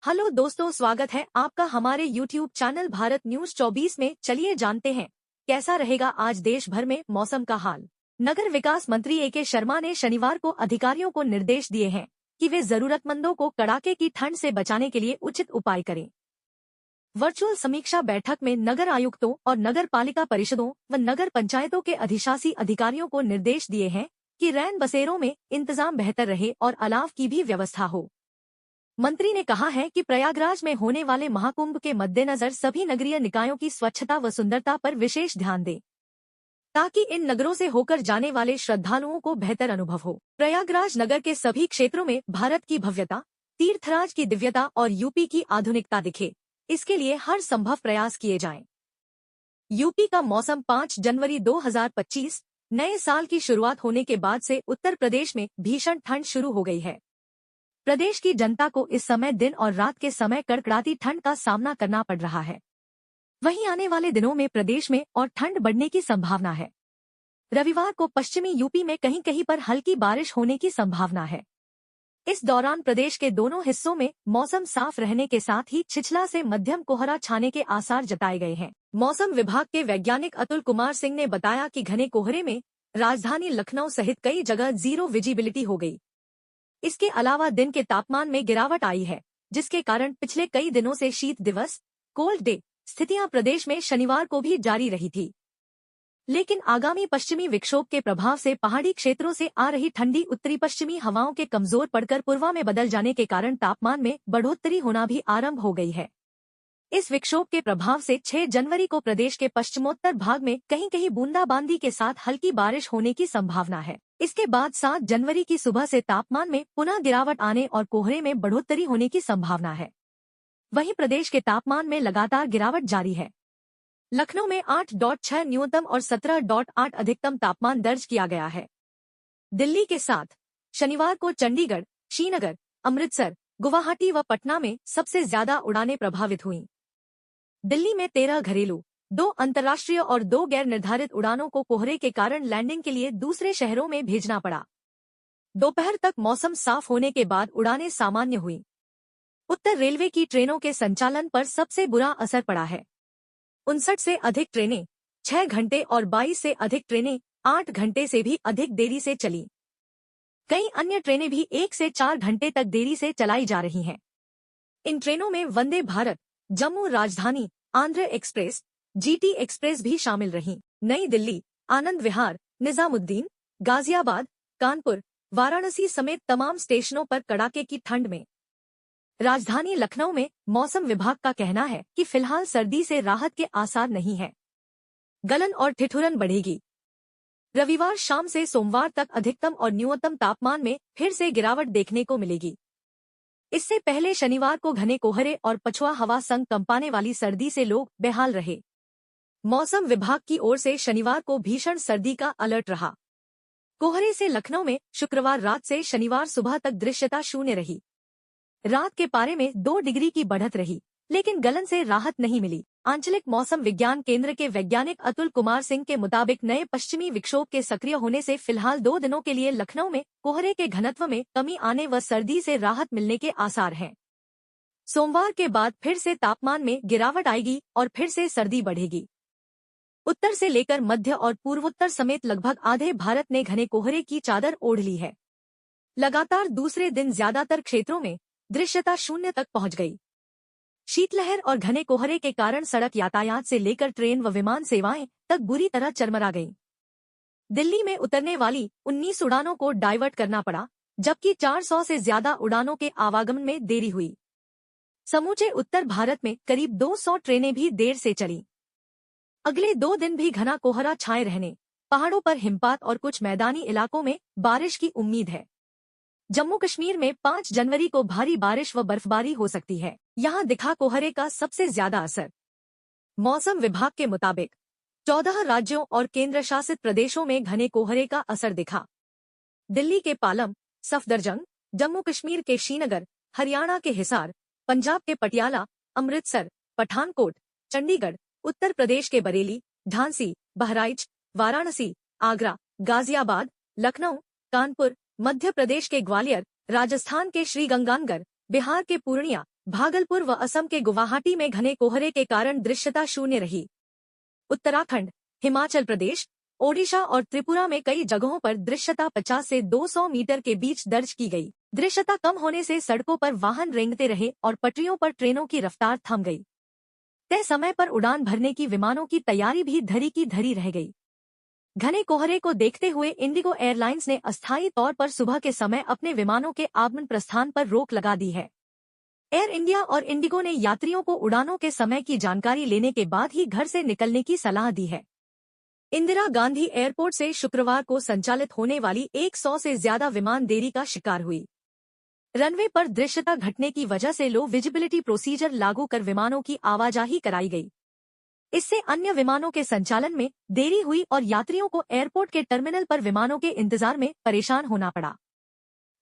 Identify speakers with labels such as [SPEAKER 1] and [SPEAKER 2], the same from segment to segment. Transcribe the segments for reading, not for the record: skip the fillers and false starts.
[SPEAKER 1] Hello दोस्तों, स्वागत है आपका हमारे YouTube चैनल भारत न्यूज 24 में। चलिए जानते हैं कैसा रहेगा आज देश भर में मौसम का हाल। नगर विकास मंत्री ए.के. शर्मा ने शनिवार को अधिकारियों को निर्देश दिए हैं कि वे जरूरतमंदों को कड़ाके की ठंड से बचाने के लिए उचित उपाय करें। वर्चुअल समीक्षा बैठक में नगर आयुक्तों और नगर पालिका परिषदों व नगर पंचायतों के अधिशासी अधिकारियों को निर्देश दिए हैं कि रैन बसेरों में इंतजाम बेहतर रहे और अलाव की भी व्यवस्था हो। मंत्री ने कहा है कि प्रयागराज में होने वाले महाकुंभ के मद्देनजर सभी नगरीय निकायों की स्वच्छता व सुंदरता पर विशेष ध्यान दें, ताकि इन नगरों से होकर जाने वाले श्रद्धालुओं को बेहतर अनुभव हो। प्रयागराज नगर के सभी क्षेत्रों में भारत की भव्यता, तीर्थराज की दिव्यता और यूपी की आधुनिकता दिखे, इसके लिए हर संभव प्रयास किए जाएं। यूपी का मौसम 5 जनवरी 2025 नए साल की शुरुआत होने के बाद से उत्तर प्रदेश में भीषण ठंड शुरू हो गई है। प्रदेश की जनता को इस समय दिन और रात के समय कड़कड़ाती ठंड का सामना करना पड़ रहा है। वहीं आने वाले दिनों में प्रदेश में और ठंड बढ़ने की संभावना है। रविवार को पश्चिमी यूपी में कहीं कहीं पर हल्की बारिश होने की संभावना है। इस दौरान प्रदेश के दोनों हिस्सों में मौसम साफ रहने के साथ ही छिछला से मध्यम कोहरा छाने के आसार जताए गए हैं। मौसम विभाग के वैज्ञानिक अतुल कुमार सिंह ने बताया कि घने कोहरे में राजधानी लखनऊ सहित कई जगह जीरो विजिबिलिटी हो गई। इसके अलावा दिन के तापमान में गिरावट आई है, जिसके कारण पिछले कई दिनों से शीत दिवस कोल्ड डे स्थितियां प्रदेश में शनिवार को भी जारी रही थी। लेकिन आगामी पश्चिमी विक्षोभ के प्रभाव से पहाड़ी क्षेत्रों से आ रही ठंडी उत्तरी पश्चिमी हवाओं के कमजोर पड़कर पूर्वा में बदल जाने के कारण तापमान में बढ़ोतरी होना भी आरंभ हो गई है। इस विक्षोभ के प्रभाव से 6 जनवरी को प्रदेश के पश्चिमोत्तर भाग में कहीं कहीं बूंदाबांदी के साथ हल्की बारिश होने की संभावना है। इसके बाद 7 जनवरी की सुबह से तापमान में पुनः गिरावट आने और कोहरे में बढ़ोतरी होने की संभावना है। वहीं प्रदेश के तापमान में लगातार गिरावट जारी है। लखनऊ में 8.6 न्यूनतम और 17.8 अधिकतम तापमान दर्ज किया गया है। दिल्ली के साथ शनिवार को चंडीगढ़, श्रीनगर, अमृतसर, गुवाहाटी व पटना में सबसे ज्यादा उड़ानें प्रभावित हुईं। दिल्ली में 13 घरेलू, 2 अंतर्राष्ट्रीय और 2 गैर निर्धारित उड़ानों को कोहरे के कारण लैंडिंग के लिए दूसरे शहरों में भेजना पड़ा। दोपहर तक मौसम साफ होने के बाद उड़ानें सामान्य हुई। उत्तर रेलवे की ट्रेनों के संचालन पर सबसे बुरा असर पड़ा है। 59 से अधिक ट्रेनें 6 घंटे और 22 से अधिक ट्रेनें 8 घंटे से भी अधिक देरी से चली। कई अन्य ट्रेनें भी 1 से 4 घंटे तक देरी से चलाई जा रही हैं। इन ट्रेनों में वंदे भारत, जम्मू राजधानी, आंध्र एक्सप्रेस, जीटी एक्सप्रेस भी शामिल रहीं। नई दिल्ली, आनंद विहार, निजामुद्दीन, गाजियाबाद, कानपुर, वाराणसी समेत तमाम स्टेशनों पर कड़ाके की ठंड में। राजधानी लखनऊ में मौसम विभाग का कहना है कि फिलहाल सर्दी से राहत के आसार नहीं है। गलन और ठिठुरन बढ़ेगी। रविवार शाम से सोमवार तक अधिकतम और न्यूनतम तापमान में फिर से गिरावट देखने को मिलेगी। इससे पहले शनिवार को घने कोहरे और पछुआ हवा संग कंपाने वाली सर्दी से लोग बेहाल रहे। मौसम विभाग की ओर से शनिवार को भीषण सर्दी का अलर्ट रहा। कोहरे से लखनऊ में शुक्रवार रात से शनिवार सुबह तक दृश्यता शून्य रही। रात के पारे में 2 डिग्री की बढ़त रही, लेकिन गलन से राहत नहीं मिली। आंचलिक मौसम विज्ञान केंद्र के वैज्ञानिक अतुल कुमार सिंह के मुताबिक नए पश्चिमी विक्षोभ के सक्रिय होने से फिलहाल 2 दिनों के लिए लखनऊ में कोहरे के घनत्व में कमी आने व सर्दी से राहत मिलने के आसार हैं। सोमवार के बाद फिर से तापमान में गिरावट आएगी और फिर से सर्दी बढ़ेगी। उत्तर से लेकर मध्य और पूर्वोत्तर समेत लगभग आधे भारत ने घने कोहरे की चादर ओढ़ ली है। लगातार दूसरे दिन ज्यादातर क्षेत्रों में दृश्यता शून्य तक पहुंच गई। शीतलहर और घने कोहरे के कारण सड़क यातायात से लेकर ट्रेन व विमान सेवाएं तक बुरी तरह चरमरा गईं। दिल्ली में उतरने वाली 19 उड़ानों को डाइवर्ट करना पड़ा, जबकि 400 से ज्यादा उड़ानों के आवागमन में देरी हुई। समूचे उत्तर भारत में करीब 200 ट्रेनें भी देर से चलीं। अगले 2 दिन भी घना कोहरा छाए रहने, पहाड़ों पर हिमपात और कुछ मैदानी इलाकों में बारिश की उम्मीद है। जम्मू कश्मीर में 5 जनवरी को भारी बारिश व बर्फबारी हो सकती है। यहां दिखा कोहरे का सबसे ज्यादा असर। मौसम विभाग के मुताबिक 14 राज्यों और केंद्र शासित प्रदेशों में घने कोहरे का असर दिखा। दिल्ली के पालम, सफदरजंग, जम्मू कश्मीर के श्रीनगर, हरियाणा के हिसार, पंजाब के पटियाला, अमृतसर, पठानकोट, चंडीगढ़, उत्तर प्रदेश के बरेली, झांसी, बहराइच, वाराणसी, आगरा, गाजियाबाद, लखनऊ, कानपुर, मध्य प्रदेश के ग्वालियर, राजस्थान के श्रीगंगानगर, बिहार के पूर्णिया, भागलपुर व असम के गुवाहाटी में घने कोहरे के कारण दृश्यता शून्य रही। उत्तराखंड, हिमाचल प्रदेश, ओडिशा और त्रिपुरा में कई जगहों पर दृश्यता 50 से 200 मीटर के बीच दर्ज की गई। दृश्यता कम होने से सड़कों पर वाहन रेंगते रहे और पटरियों पर ट्रेनों की रफ्तार थम गई। तय समय पर उड़ान भरने की विमानों की तैयारी भी धरी की धरी रह गई। घने कोहरे को देखते हुए इंडिगो एयरलाइंस ने अस्थायी तौर पर सुबह के समय अपने विमानों के आगमन प्रस्थान पर रोक लगा दी है। एयर इंडिया और इंडिगो ने यात्रियों को उड़ानों के समय की जानकारी लेने के बाद ही घर से निकलने की सलाह दी है। इंदिरा गांधी एयरपोर्ट से शुक्रवार को संचालित होने वाली 100 से ज्यादा विमान देरी का शिकार हुई। रनवे पर दृश्यता घटने की वजह से लो विजिबिलिटी प्रोसीजर लागू कर विमानों की आवाजाही कराई गई। इससे अन्य विमानों के संचालन में देरी हुई और यात्रियों को एयरपोर्ट के टर्मिनल पर विमानों के इंतजार में परेशान होना पड़ा।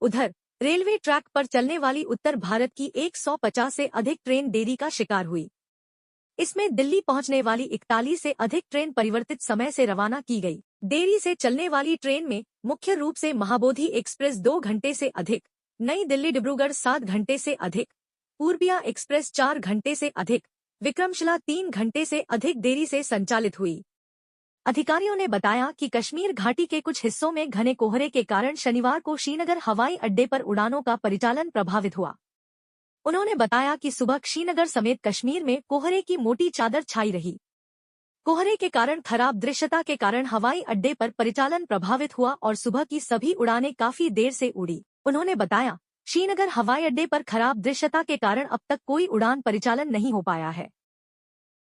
[SPEAKER 1] उधर रेलवे ट्रैक पर चलने वाली उत्तर भारत की 150 से अधिक ट्रेन देरी का शिकार हुई। इसमें दिल्ली पहुंचने वाली 41 से अधिक ट्रेन परिवर्तित समय से रवाना की गई। देरी से चलने वाली ट्रेन में मुख्य रूप से महाबोधि एक्सप्रेस 2 घंटे से अधिक, नई दिल्ली डिब्रूगढ़ 7 घंटे से अधिक, पूर्बिया एक्सप्रेस 4 घंटे से अधिक, विक्रमशिला 3 घंटे से अधिक देरी से संचालित हुई। अधिकारियों ने बताया कि कश्मीर घाटी के कुछ हिस्सों में घने कोहरे के कारण शनिवार को श्रीनगर हवाई अड्डे पर उड़ानों का परिचालन प्रभावित हुआ। उन्होंने बताया कि सुबह श्रीनगर समेत कश्मीर में कोहरे की मोटी चादर छाई रही। कोहरे के कारण खराब दृश्यता के कारण हवाई अड्डे पर परिचालन प्रभावित हुआ और सुबह की सभी उड़ानें काफी देर से उड़ी। उन्होंने बताया, श्रीनगर हवाई अड्डे पर खराब दृश्यता के कारण अब तक कोई उड़ान परिचालन नहीं हो पाया है।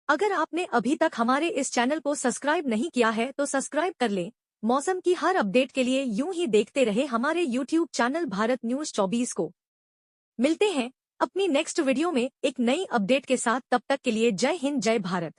[SPEAKER 1] अगर आपने अभी तक हमारे इस चैनल को सब्सक्राइब नहीं किया है तो सब्सक्राइब कर लें। मौसम की हर अपडेट के लिए यूं ही देखते रहे हमारे YouTube चैनल भारत न्यूज 24 को। मिलते हैं अपनी नेक्स्ट वीडियो में एक नई अपडेट के साथ। तब तक के लिए जय हिंद, जय भारत।